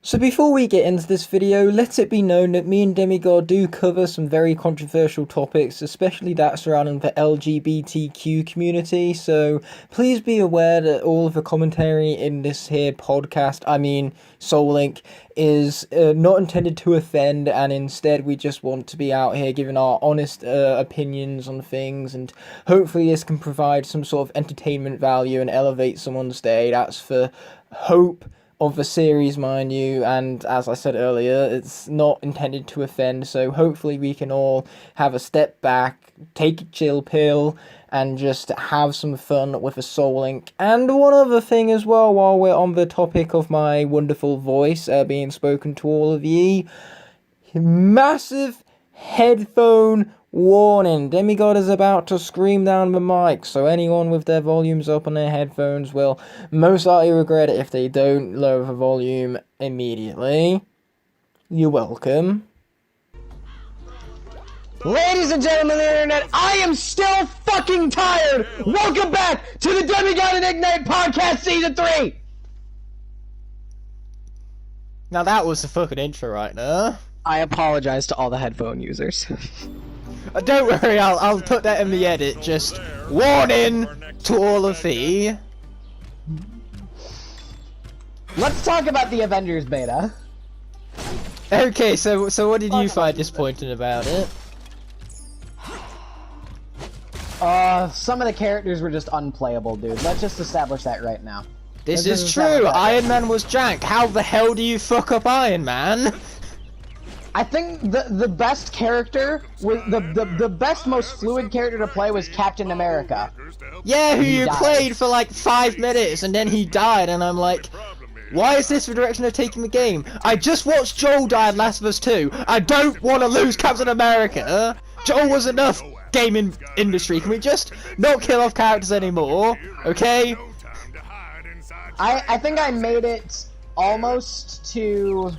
So before we get into this video, let it be known that me and Demigod do cover some very controversial topics, especially that surrounding the LGBTQ community, so please be aware that all of the commentary in this here podcast, Soul Link, is not intended to offend, and instead we just want to be out here giving our honest opinions on things, and hopefully this can provide some sort of entertainment value and elevate someone's day. That's the hope of the series, mind you, and as I said earlier, it's not intended to offend, so hopefully we can all have a step back, take a chill pill, and just have some fun with a Soul Link. And one other thing as well, while we're on the topic of my wonderful voice being spoken to all of ye, massive headphone warning. Demigod is about to scream down the mic, so anyone with their volumes up on their headphones will most likely regret it if they don't lower the volume immediately. You're welcome. Ladies and gentlemen of the internet, I am still fucking tired! Welcome back to the Demigod and Igknight podcast season 3! Now that was the fucking intro right there. I apologize to all the headphone users. Don't worry, I'll put that in the edit. Just warning to all of thee. Let's talk about the Avengers beta. Okay, so what did you find disappointing about it? Some of the characters were just unplayable, dude. Let's just establish that right now. This is true. Iron Man was jank. How the hell do you fuck up Iron Man? I think the best character was the best, most fluid character to play was Captain America. Yeah, who you played for like 5 minutes and then he died, and I'm like, why is this the direction they're taking the game? I just watched Joel die in Last of Us 2. I don't want to lose Captain America. Joel was enough gaming industry. Can we just not kill off characters anymore? Okay? I think I made it almost to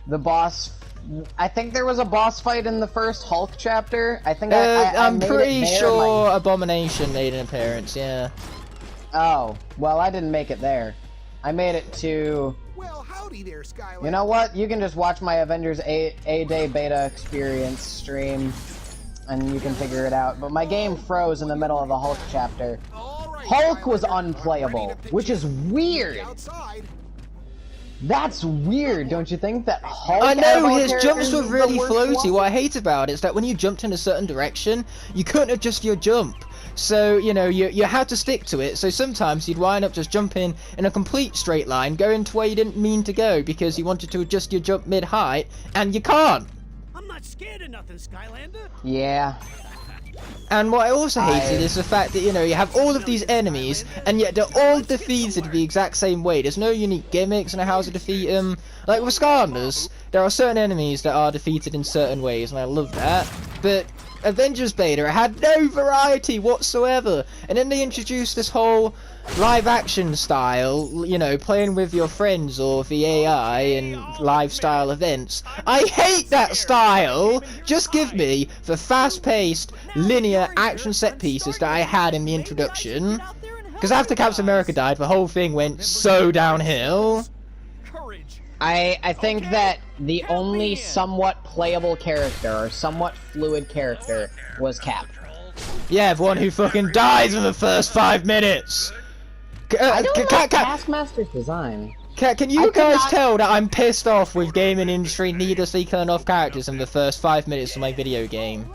the boss. I think there was a boss fight in the first Hulk chapter. I think I'm pretty sure like... Abomination made an appearance, yeah. Oh, well, I didn't make it there. I made it to... Well, howdy there, Skylanders. You know what? You can just watch my Avengers A-Day beta experience stream, and you can figure it out. But my game froze in the middle of the Hulk chapter. Hulk was unplayable, which is weird. That's weird, don't you think? That Hulk. I know, his jumps were really floaty. What I hate about it is that when you jumped in a certain direction, you couldn't adjust your jump. So, you know, you had to stick to it. So sometimes you'd wind up just jumping in a complete straight line, going to where you didn't mean to go because you wanted to adjust your jump mid-height, and you can't. I'm not scared of nothing, Skylander. Yeah. And what I also hated is the fact that, you know, you have all of these enemies, and yet they're all defeated the exact same way. There's no unique gimmicks on how to defeat them. Like with Skylanders, there are certain enemies that are defeated in certain ways, and I love that. But Avengers Beta, it had no variety whatsoever. And then they introduced this whole live action style, you know, playing with your friends or the AI in live style events. I hate that style! Just give me the fast paced, linear action set pieces that I had in the introduction. Because after Captain America died, the whole thing went so downhill. I think that the only somewhat playable character, or somewhat fluid character, was Cap. Yeah, the one who fucking dies in the first 5 minutes! I don't know Taskmaster's design. Can you guys tell that I'm pissed off with gaming industry needlessly killing off characters in the first 5 minutes of my video game?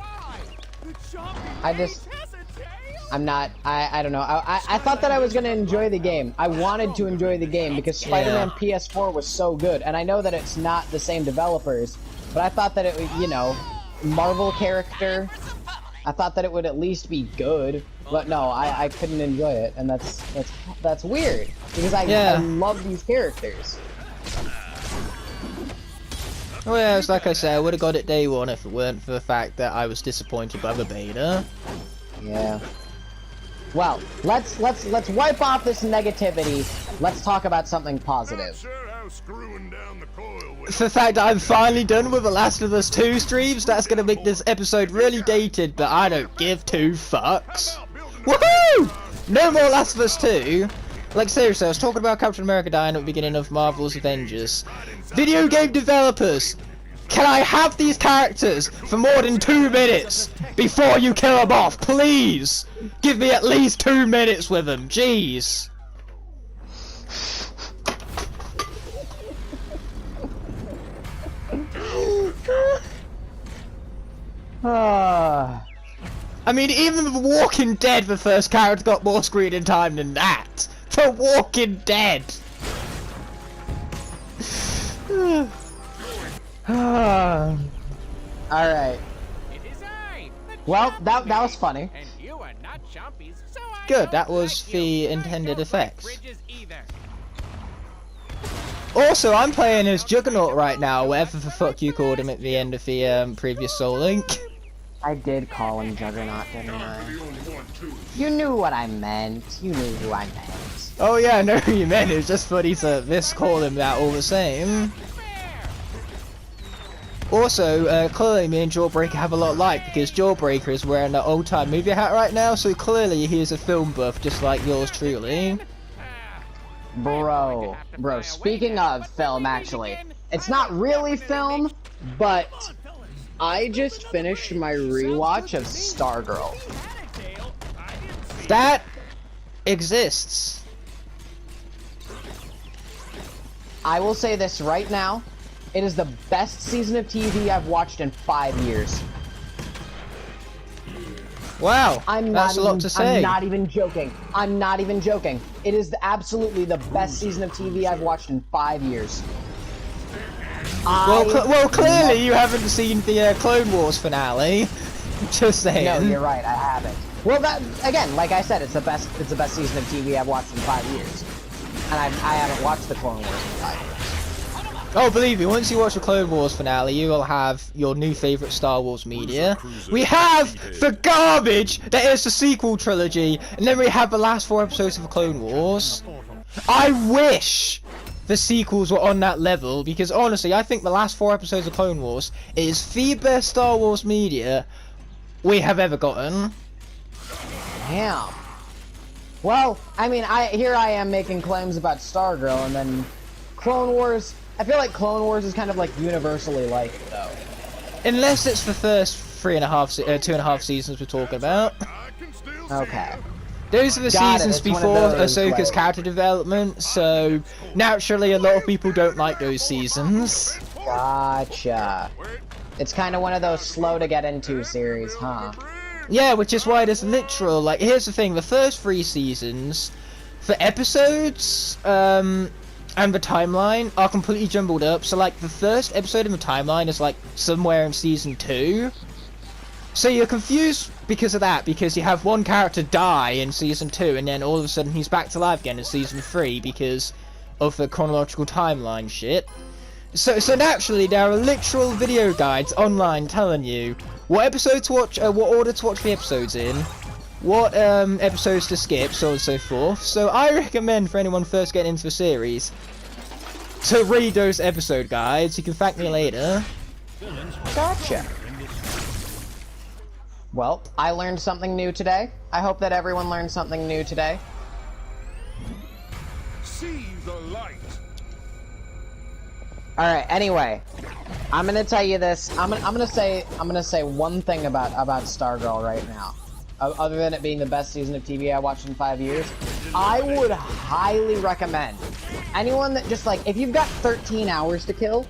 I'm not, I don't know. I thought that I was going to enjoy the game. I wanted to enjoy the game because Spider-Man PS4 was so good. And I know that it's not the same developers, but I thought that it would, you know, Marvel character, I thought that it would at least be good. But no, I couldn't enjoy it, and that's weird because I love these characters. Well, yeah, it's like I said, I would have got it day one if it weren't for the fact that I was disappointed by the beta. Yeah. Well, let's wipe off this negativity. Let's talk about something positive. The fact that I'm finally done with the Last of Us 2 streams, that's gonna make this episode really dated, but I don't give two fucks. Woohoo! No more Last of Us 2. Like, seriously, I was talking about Captain America dying at the beginning of Marvel's Avengers. Video game developers, can I have these characters for more than 2 minutes before you kill them off? Please! Give me at least 2 minutes with them, jeez! I mean, even The Walking Dead, the first character got more screen time than that. The Walking Dead. All right. Well, that was funny. Good, that was the intended effects. Also, I'm playing as Juggernaut right now, whatever the fuck you called him at the end of the previous Soul Link. I did call him Juggernaut, didn't I? You knew what I meant. You knew who I meant. Oh yeah, I know who you meant. It was just funny to miscall him that all the same. Also, clearly me and Jawbreaker have a lot alike, because Jawbreaker is wearing an old-time movie hat right now, so clearly he is a film buff, just like yours truly. Bro, speaking of film, actually, it's not really film, but I just finished my rewatch of Stargirl. That exists. I will say this right now. It is the best season of TV I've watched in 5 years. Wow, that's a lot to say. I'm not even joking. I'm not even joking. It is absolutely the best season of TV I've watched in 5 years. Well, clearly you haven't seen the Clone Wars finale. Just saying. No, you're right. I haven't. Well, that again, like I said, it's the best season of TV I've watched in 5 years, and I haven't watched the Clone Wars in 5 years. Oh, believe me, once you watch the Clone Wars finale, you will have your new favourite Star Wars media. We have the garbage that is the sequel trilogy, and then we have the last 4 episodes of the Clone Wars. I wish the sequels were on that level, because honestly, I think the last 4 episodes of Clone Wars is the best Star Wars media we have ever gotten. Damn. Well, I mean, here I am making claims about Stargirl, and then Clone Wars. I feel like Clone Wars is kind of like universally liked, though. Unless it's the first 2.5 seasons we're talking about. Okay. Those are the seasons before Ahsoka's character development, so naturally a lot of people don't like those seasons. Gotcha. It's kind of one of those slow to get into series, huh? Yeah, which is why there's literal, like, here's the thing, the first 3 seasons, for episodes, and the timeline are completely jumbled up. So like the first episode in the timeline is like somewhere in season 2. So you're confused because of that, because you have one character die in season 2 and then all of a sudden he's back to life again in season 3 because of the chronological timeline shit. So naturally there are literal video guides online telling you what episode to watch, what order to watch the episodes in, what episodes to skip, so on and so forth. So I recommend for anyone first getting into the series to read those episode guides. You can thank me later. Gotcha. Well, I learned something new today. I hope that everyone learned something new today. See the light. All right. Anyway, I'm gonna tell you this. I'm gonna say one thing about Stargirl right now. Other than it being the best season of TV I watched in 5 years, I would highly recommend anyone that just like, if you've got 13 hours to kill,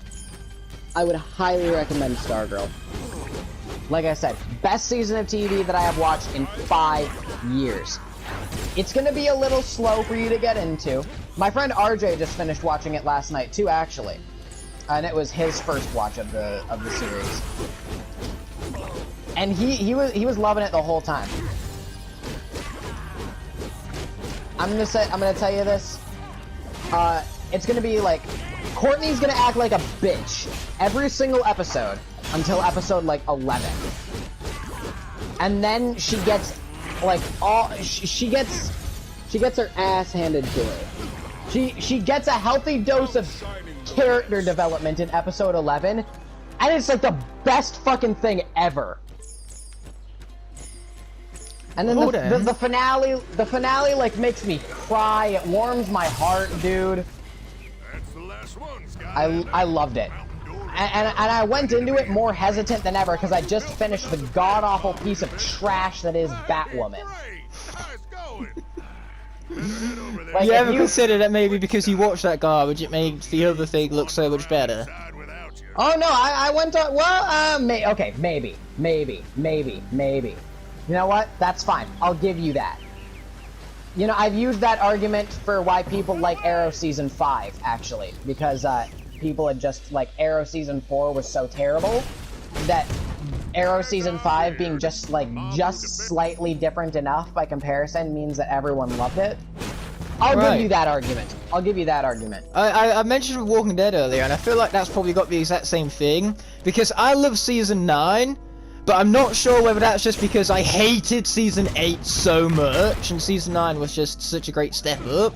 I would highly recommend Stargirl. Like I said, best season of TV that I have watched in 5 years. It's gonna be a little slow for you to get into. My friend RJ just finished watching it last night too, actually, and it was his first watch of the series. And he was loving it the whole time. I'm gonna tell you this. It's gonna be like, Courtney's gonna act like a bitch every single episode until episode like 11, and then she gets like she gets her ass handed to her. She gets a healthy dose of character development in episode 11, and it's like the best fucking thing ever. And then Hold the, on. the finale like makes me cry. It warms my heart, dude. That's the last one, Sky. I loved it. And I went into it more hesitant than ever because I just finished the god-awful piece of trash that is Batwoman. Great. Nice going. Head over there. Like, You if ever consider that maybe because you watched that garbage, it makes the other thing look so much better? Side without you. Oh no, I went on. Well, okay, maybe. You know what? That's fine. I'll give you that. You know, I've used that argument for why people like Arrow Season 5, actually, because people had just like Arrow Season 4 was so terrible that Arrow Season 5 being just slightly different enough by comparison means that everyone loved it. I'll give you that argument. I'll give you that argument. I mentioned Walking Dead earlier, and I feel like that's probably got the exact same thing, because I love Season 9, but I'm not sure whether that's just because I hated Season 8 so much, and Season 9 was just such a great step up.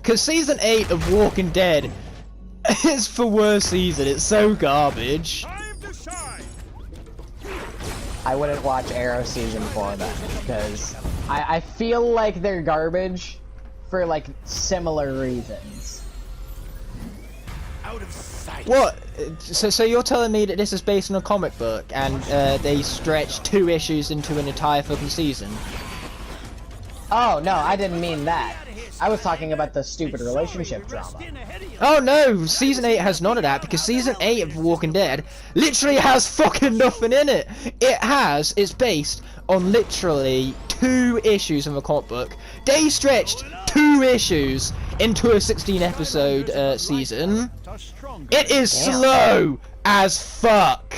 Because Season 8 of Walking Dead is the worst season, it's so garbage. Time to shine. I wouldn't watch Arrow Season 4 then, because I feel like they're garbage for like similar reasons. Out of sight. What? So you're telling me that this is based on a comic book, and they stretched 2 issues into an entire fucking season? Oh no, I didn't mean that. I was talking about the stupid relationship drama. Oh no, Season 8 has none of that, because Season 8 of Walking Dead literally has fucking nothing in it. It's based on literally 2 issues of a comic book. They stretched 2 issues into a 16 episode season. It is slow as fuck.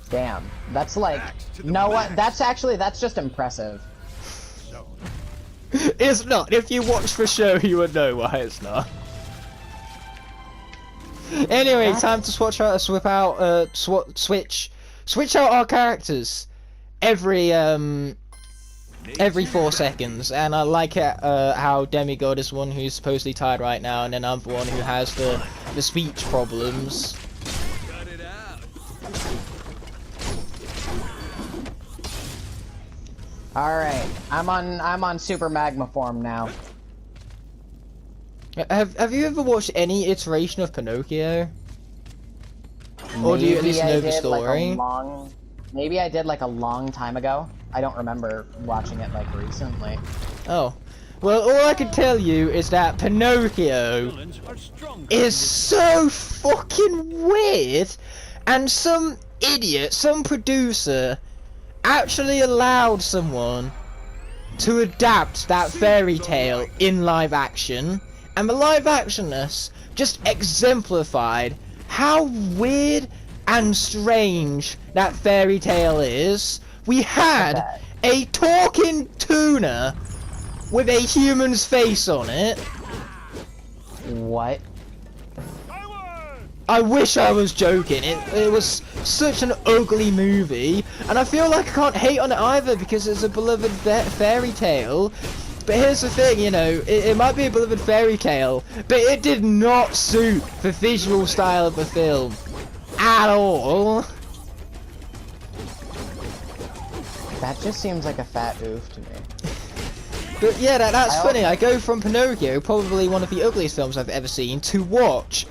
Damn, that's like, you know what? That's just impressive. It's not. If you watch the show, you would know why it's not. Anyway, time to switch out our characters every 4 seconds, and I like it how Demigod is one who's supposedly tired right now, and then I'm the one who has the speech problems. Cut it out. All right, I'm on super magma form now. Have you ever watched any iteration of Pinocchio? Or do you at least know the story? Maybe I did like a long time ago. I don't remember watching it like recently. Oh. Well, all I can tell you is that Pinocchio is so fucking weird, and some idiot, some producer, actually allowed someone to adapt that fairy tale in live action, and the live actionness just exemplified how weird and strange that fairy tale is. We had a talking tuna with a human's face on it. What? I wish I was joking. It was such an ugly movie, and I feel like I can't hate on it either because it's a beloved fairy tale. But here's the thing, you know, it might be a beloved fairy tale, but it did not suit the visual style of the film at all. That just seems like a fat oof to me. But yeah, that's funny. I go from Pinocchio, probably one of the ugliest films I've ever seen, to watch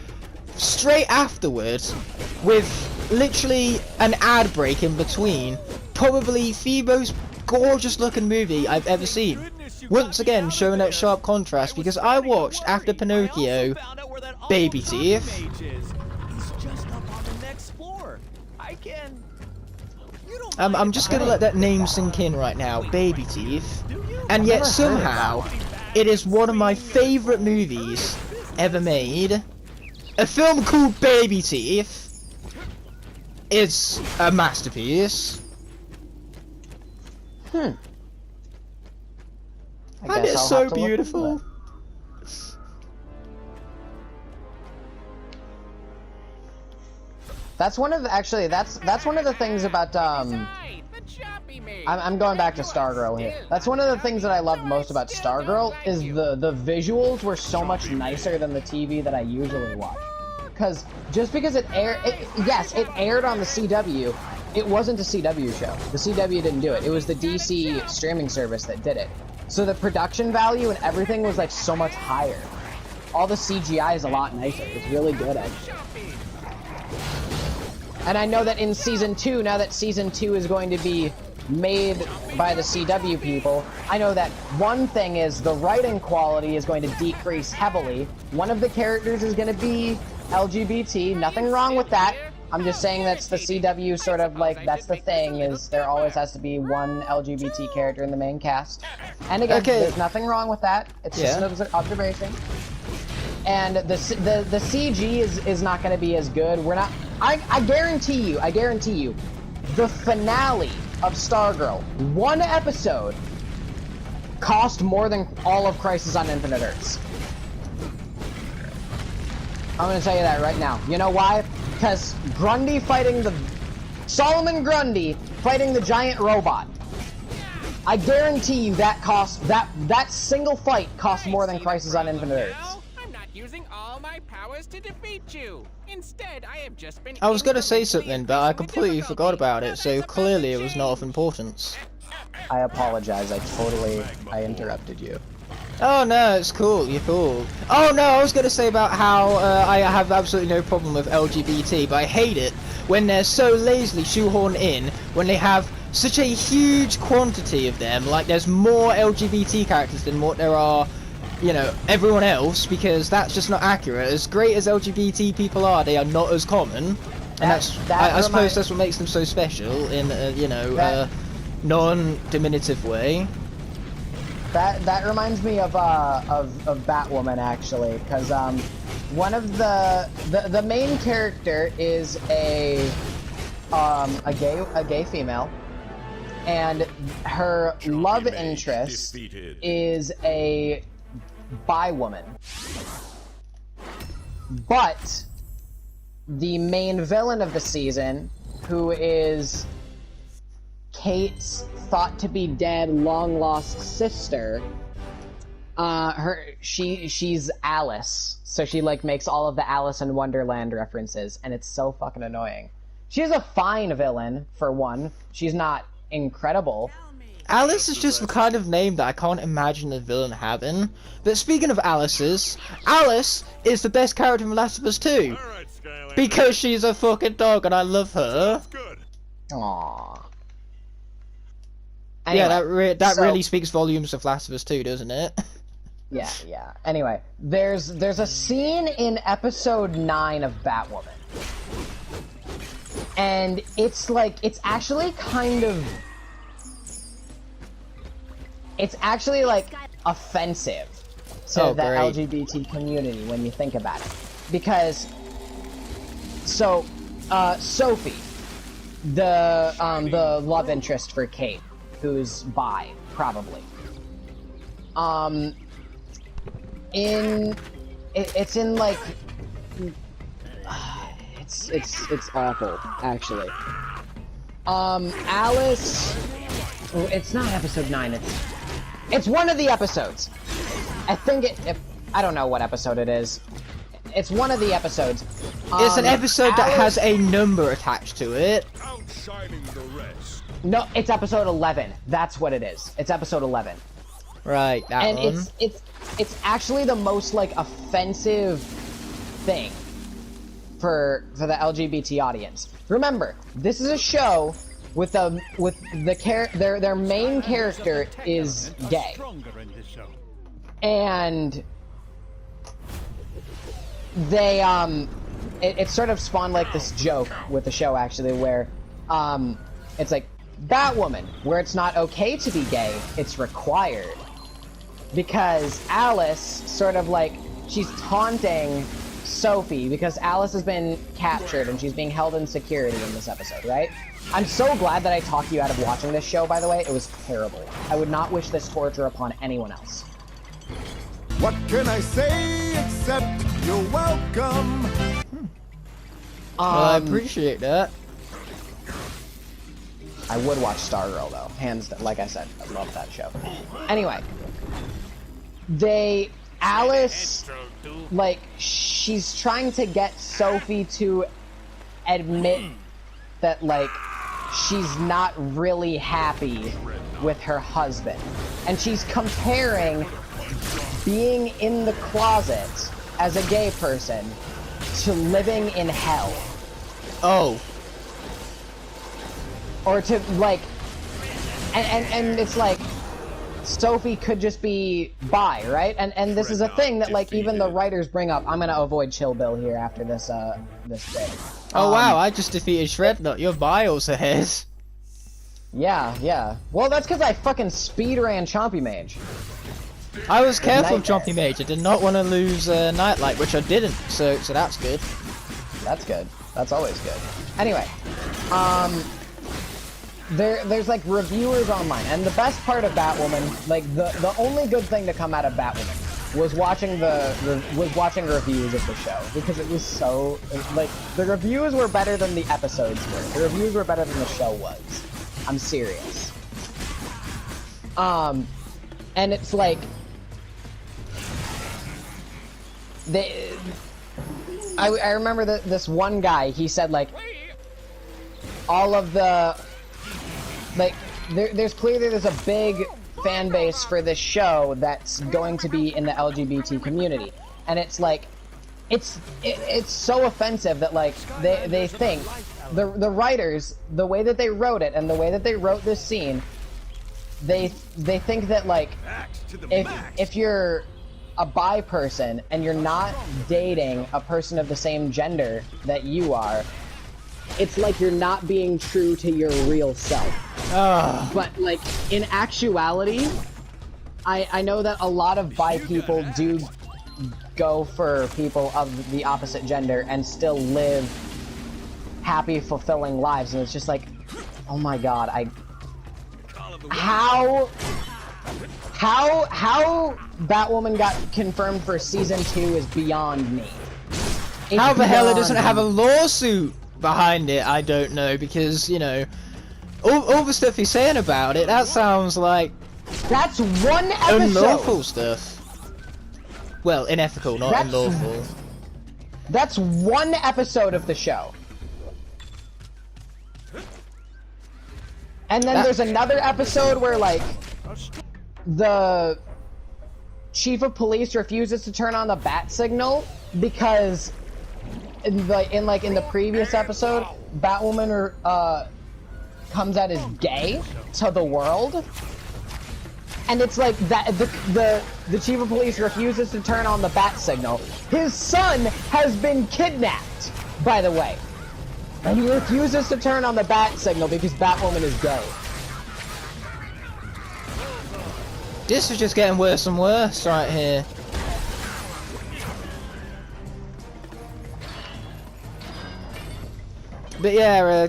straight afterwards with literally an ad break in between, probably the most gorgeous looking movie I've ever seen. Once again, showing that sharp contrast, because I watched, after Pinocchio, Baby Teeth. I'm just gonna let that name sink in right now, Baby Teeth. And yet somehow, it is one of my favourite movies ever made. A film called Baby Teeth is a masterpiece. And it's so beautiful. That's one of that's one of the things about I'm going back to Stargirl here. That's one of the things that I loved most about Stargirl is the visuals were so much nicer than the TV that I usually watch. Because just because it aired on the CW, it wasn't a CW show. The CW didn't do it. It was the DC streaming service that did it. So the production value and everything was like so much higher. All the CGI is a lot nicer. It's really good, actually. And I know that in Season 2, now that Season 2 is going to be made by the CW people, I know that one thing is the writing quality is going to decrease heavily. One of the characters is going to be LGBT. Nothing wrong with that. I'm just saying that's the CW sort of like, that's the thing, is there always has to be one LGBT character in the main cast. And again, there's nothing wrong with that. It's just an observation. And the CG is not going to be as good. We're not. I guarantee you, the finale of Stargirl, one episode, cost more than all of Crisis on Infinite Earths. I'm going to tell you that right now. You know why? Because Grundy fighting Solomon Grundy fighting the giant robot. I guarantee you that single fight cost more than Crisis on Infinite Earths. I'm not using all my powers to defeat you. Instead, I have just been. I was gonna say something, but I completely forgot about it, so clearly it was not of importance. I apologize, I interrupted you. Oh no, it's cool, you're cool. Oh no, I was gonna say about how I have absolutely no problem with LGBT, but I hate it when they're so lazily shoehorned in, when they have such a huge quantity of them, like there's more LGBT characters than what there are, you know, everyone else, because that's just not accurate. As great as LGBT people are, they are not as common, and I suppose that's what makes them so special in a, non-diminutive way. That reminds me of Batwoman, actually, because one of the main character is a gay female, and her love interest is a bi woman. But the main villain of the season, who is Kate's thought to be dead, long lost sister, she's Alice, so she like makes all of the Alice in Wonderland references, and it's so fucking annoying. She's a fine villain, for one. She's not incredible. Alice is just the kind of name that I can't imagine a villain having. But speaking of Alice's, Alice is the best character in Last of Us 2. Alright, Skylanders. Because she's a fucking dog and I love her. Good. Aww. Yeah, Anyway, that really speaks volumes of Last of Us 2, doesn't it? Yeah. Anyway, there's a scene in episode 9 of Batwoman. And it's actually like offensive to the LGBT community when you think about it. Because Sophie, the love interest for Kate, who's bi, probably. It's awful, actually. Alice, it's not episode 9, it's one of the episodes. I think I don't know what episode it is. It's one of the episodes. It's an episode that has a number attached to it. Outshining the rest. No, it's episode 11. That's what it is. It's episode 11. Right, that and one. it's actually the most like offensive thing for the LGBT audience. Remember, this is a show with their main character is gay, and they it sort of spawned like this joke with the show, actually, where it's like Batwoman, where it's not okay to be gay, it's required. Because Alice sort of like, she's taunting Sophie because Alice has been captured and she's being held in security in this episode, right? I'm so glad that I talked you out of watching this show, by the way. It was terrible. I would not wish this torture upon anyone else. What can I say except you're welcome? Well, I appreciate that. I would watch Stargirl, though. Hands down. Like I said, I love that show. Anyway. Alice, like, she's trying to get Sophie to admit that, like, she's not really happy with her husband. And she's comparing being in the closet as a gay person to living in hell. Oh. Or to, like, and it's like, Sophie could just be bi, right? And this is a thing that, like, even the writers bring up. I'm gonna avoid Chill Bill here after this bit. Oh wow, I just defeated Shrednut. Your bi also has. Yeah. Well, that's because I fucking speedran Chompy Mage. I was careful of Nightmare. Chompy Mage. I did not want to lose Nightlight, which I didn't. So that's good. That's good. That's always good. Anyway, there's like reviewers online, and the best part of Batwoman, like the only good thing to come out of Batwoman was watching reviews of the show, because it was so, like, the reviews were better than the episodes were. The reviews were better than the show was. I'm serious. And it's like I remember that this one guy, he said, like, all of the, like, there's clearly there's a big fan base for this show that's going to be in the LGBT community, and it's like, it's so offensive that, like, they think the writers, the way that they wrote it and the way that they wrote this scene, they think that, like, if you're a bi person and you're not dating a person of the same gender that you are, it's like you're not being true to your real self. But, like, in actuality, I know that a lot of bi people do go for people of the opposite gender and still live happy, fulfilling lives, and it's just like, oh my god, how Batwoman got confirmed for season 2 is beyond me. How the hell it doesn't have a lawsuit behind it, I don't know, because, you know, all the stuff he's saying about it, that sounds like that's one episode. Unlawful stuff. Well, unethical, not unlawful. That's one episode of the show. And then there's another episode where, like, the chief of police refuses to turn on the bat signal because in the previous episode, Batwoman comes out as gay to the world, and it's like that the chief of police refuses to turn on the bat signal. His son has been kidnapped, by the way, and he refuses to turn on the bat signal because Batwoman is gay. This is just getting worse and worse right here. But yeah,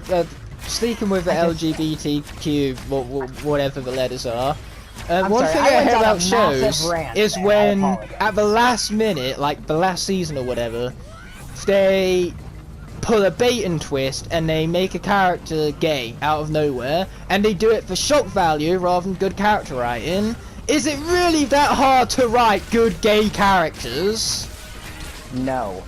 sticking with the LGBTQ, whatever the letters are. One thing I heard about shows is when, at the last minute, like the last season or whatever, they pull a bait and twist and they make a character gay out of nowhere, and they do it for shock value rather than good character writing. Is it really that hard to write good gay characters? No.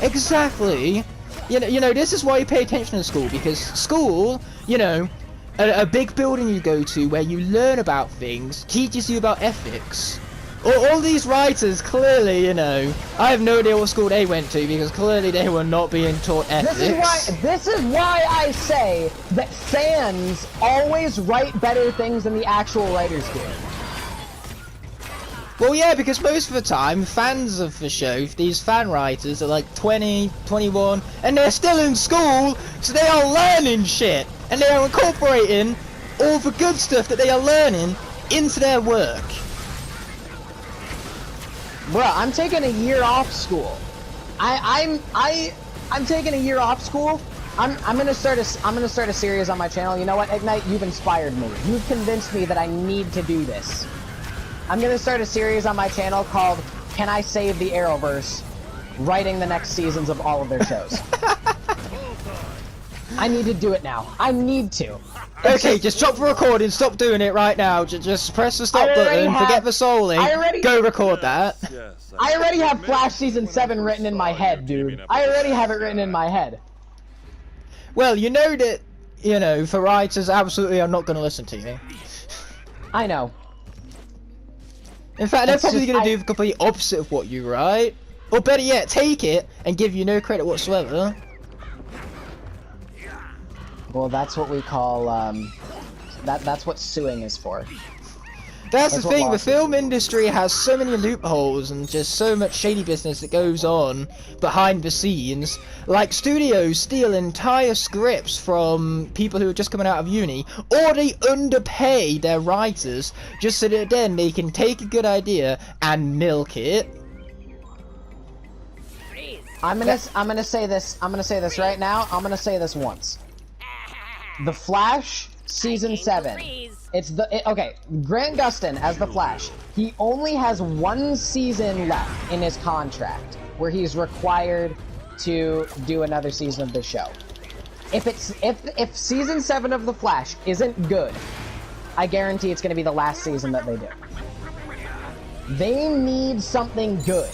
Exactly. You know, this is why you pay attention to school, because school, you know, a big building you go to where you learn about things, teaches you about ethics. All these writers clearly, you know, I have no idea what school they went to, because clearly they were not being taught ethics. This is why I say that fans always write better things than the actual writers do. Well, yeah, because most of the time, fans of the show, these fan writers are like 20, 21, and they're still in school, so they are learning shit, and they are incorporating all the good stuff that they are learning into their work. Bruh, I'm taking a year off school. I'm taking a year off school. I'm gonna start a series on my channel. You know what, Igknight, you've inspired me. You've convinced me that I need to do this. I'm gonna start a series on my channel called Can I Save the Arrowverse? Writing the next seasons of all of their shows. I need to do it now. I need to. Okay, just stop the recording, stop doing it right now. Just press the stop button, forget the souling, go record that. I already have Flash Season 7 written in my head, dude. I already have it written in my head. Well, you know that you know, for writers, absolutely I'm not going to listen to you. I know. In fact, they're It's probably just- going to do the complete opposite of what you write. Or better yet, take it and give you no credit whatsoever. Well, that's what we call, that's what suing is for. That's That's the what thing, the lawsuits film are. industry has so many loopholes and just so much shady business that goes on behind the scenes. Like studios steal entire scripts from people who are just coming out of uni, or they underpay their writers just so that then they can take a good idea and milk it. I'm gonna say this right now. I'm gonna say this once. The Flash season 7. Okay, Grant Gustin as the Flash. He only has 1 season left in his contract where he's required to do another season of the show. If season 7 of the Flash isn't good, I guarantee it's gonna be the last season that they do. They need something good.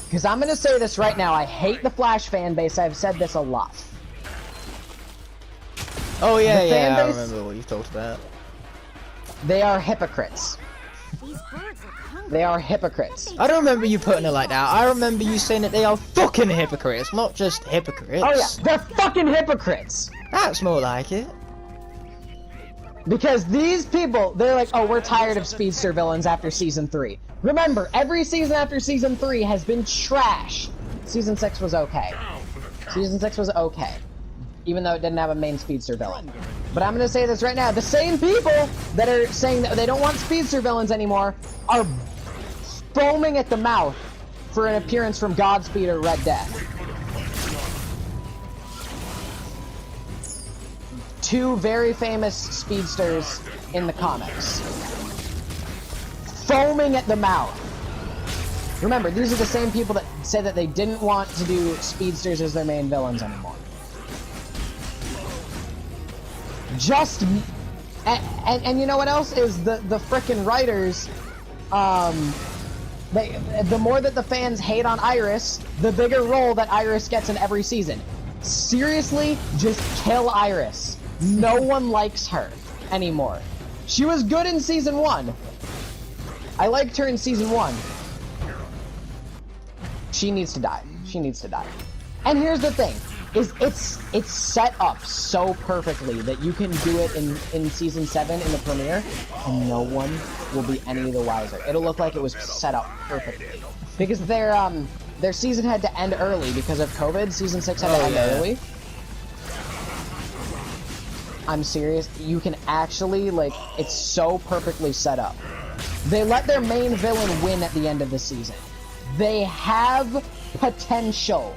Because I'm gonna say this right now, I hate the Flash fan base, I've said this a lot. Oh yeah, The yeah, I fan base- remember what you talked about. They are hypocrites. They are hypocrites. I don't remember you putting it like that. I remember you saying that they are fucking hypocrites, not just hypocrites. Oh yeah, they're fucking hypocrites! That's more like it. Because these people, they're like, oh, we're tired of speedster villains after season 3. Remember, every season after season 3 has been trash. Season 6 was okay. Season 6 was okay. Even though it didn't have a main speedster villain. But I'm gonna say this right now, the same people that are saying that they don't want speedster villains anymore are foaming at the mouth for an appearance from Godspeed or Red Death. 2 very famous speedsters in the comics. Foaming at the mouth. Remember, these are the same people that say that they didn't want to do speedsters as their main villains anymore. Just... And you know what else is the frickin' writers, the more that the fans hate on Iris, the bigger role that Iris gets in every season. Seriously, just kill Iris. No one likes her anymore. She was good in season 1. I liked her in season 1. She needs to die. She needs to die. And here's the thing, is it's set up so perfectly that you can do it in season 7 in the premiere, and no one will be any the wiser. It'll look like it was set up perfectly. Because their season had to end early because of COVID. Season 6 had to end early. I'm serious. You can actually, like, it's so perfectly set up. They let their main villain win at the end of the season. They have potential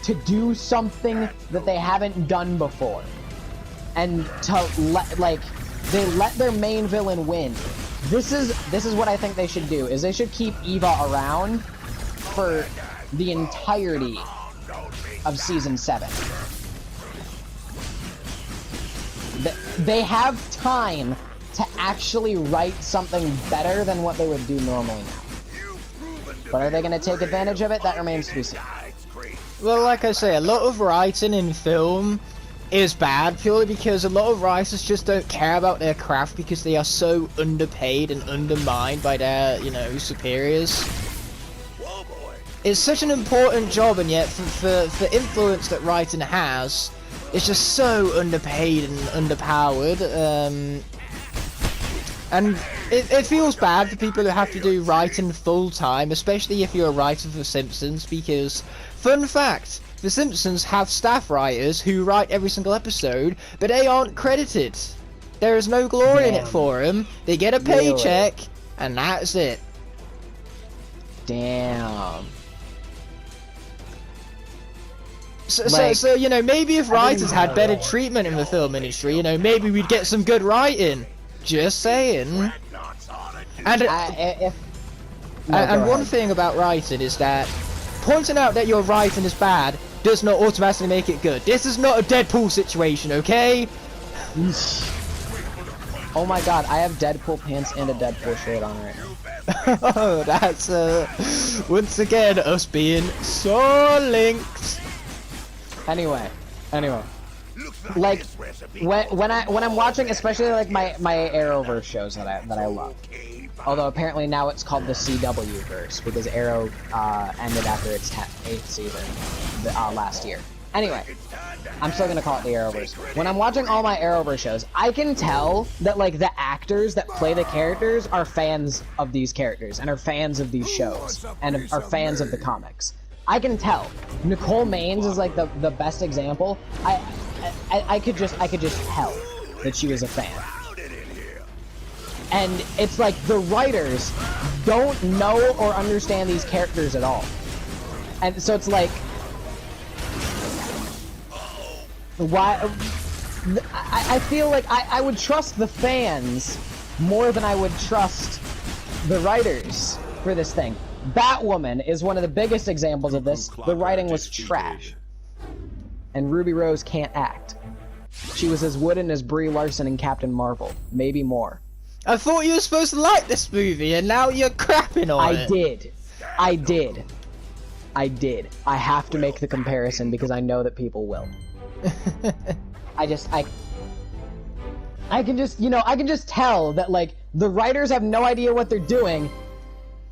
to do something that they haven't done before. And to they let their main villain win. This is what I think they should do, is they should keep Eva around for the entirety of season 7. They have time to actually write something better than what they would do normally now. But are they going to take advantage of it? That remains to be seen. Well, like I say, a lot of writing in film is bad purely because a lot of writers just don't care about their craft because they are so underpaid and undermined by their, you know, superiors. It's such an important job, and yet for influence that writing has, it's just so underpaid and underpowered. And it feels bad for people who have to do writing full time, especially if you're a writer for The Simpsons, because, fun fact, The Simpsons have staff writers who write every single episode, but they aren't credited. There is no glory in it for them. They get a paycheck, and that's it. Damn. So, you know, maybe if writers had better treatment in the film industry, you know, maybe we'd get some good writing. Just saying. And one thing about writing is that pointing out that your writing is bad does not automatically make it good. This is not a Deadpool situation, okay? Oh my god, I have Deadpool pants and a Deadpool shirt on right now. Oh, that's once again us being so linked. Anyway. like when I'm watching, especially like my Arrowverse shows that I love. Although apparently now it's called the CW verse because Arrow ended after its 8th season last year. Anyway, I'm still gonna call it the Arrowverse. When I'm watching all my Arrowverse shows, I can tell that like the actors that play the characters are fans of these characters and are fans of these shows and are fans of the comics. I can tell. Nicole Maines is like the best example. I could just tell that she was a fan. And it's like the writers don't know or understand these characters at all. And so it's like, why? I feel like I would trust the fans more than I would trust the writers for this thing. Batwoman is one of the biggest examples of this. The writing was trash. And Ruby Rose can't act. She was as wooden as Brie Larson in Captain Marvel. Maybe more. I thought you were supposed to like this movie, and now you're crapping on it. I did. I have to make the comparison because I know that people will. I can just tell that like the writers have no idea what they're doing,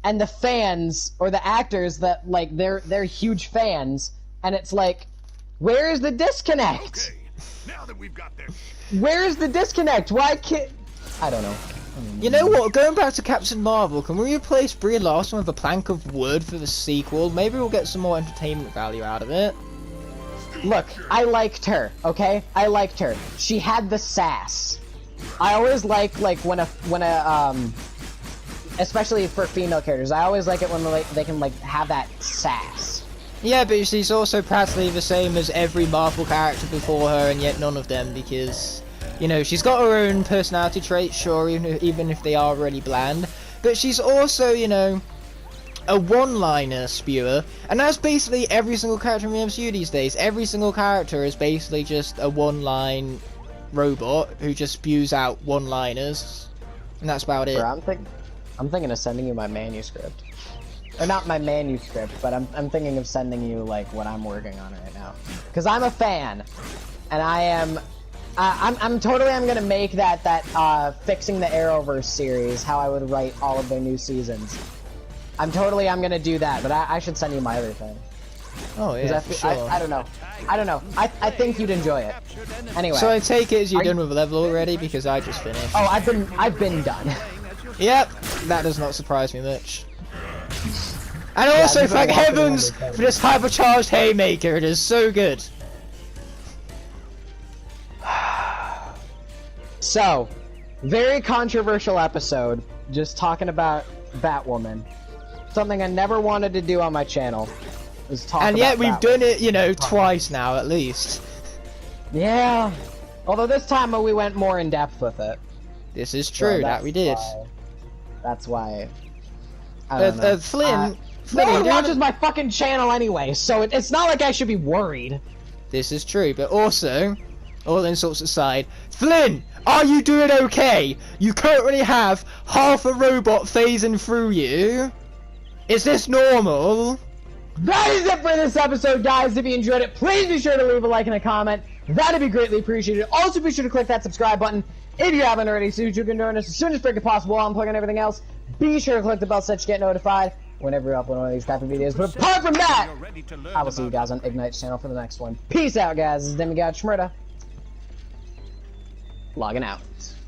and the fans or the actors that like they're huge fans, and it's like, where is the disconnect? Okay, now that we've got them. Where is the disconnect? Why can't? I don't know. You know what? Going back to Captain Marvel, can we replace Brie Larson with a plank of wood for the sequel? Maybe we'll get some more entertainment value out of it. Look, I liked her, okay? I liked her. She had the sass. I always like when a especially for female characters, I always like it when they can like have that sass. Yeah, but she's also practically the same as every Marvel character before her, and yet none of them, because, you know, she's got her own personality traits, sure, even if they are really bland, but she's also, you know, a one-liner spewer, and that's basically every single character in the MCU these days. Every single character is basically just a one-line robot who just spews out one-liners, and that's about it. Bro, I'm thinking of sending you my manuscript. Or not my manuscript, but I'm thinking of sending you like what I'm working on right now. Cause I'm a fan, and I'm gonna make that fixing the Arrowverse series how I would write all of their new seasons. I'm gonna do that, but I should send you my other thing. Oh yeah, sure. I don't know. I think you'd enjoy it. Anyway. So I take it as you're done with a level already, because I just finished. Oh, I've been done. Yep, that does not surprise me much. And also, thank heavens for this hypercharged haymaker, it is so good. So, very controversial episode, just talking about Batwoman. Something I never wanted to do on my channel. Was talk and yet about we've Batwoman. done it, you know, twice now at least. Yeah. Although this time we went more in depth with it. This is true, that we did. That's why. I don't know. Flynn, no one watches my fucking channel anyway, so it's not like I should be worried. This is true, but also, all insults aside, Flynn, are you doing okay? You currently have half a robot phasing through you. Is this normal? That is it for this episode, guys. If you enjoyed it, please be sure to leave a like and a comment. That'd be greatly appreciated. Also, be sure to click that subscribe button if you haven't already, so you can join us as soon as freaking possible while I'm plugging everything else. Be sure to click the bell so that you get notified whenever we upload one of these type of videos. But apart from that, I will see you guys on Igknight's channel for the next one. Peace out, guys. This is Demigod Shmurda. Logging out.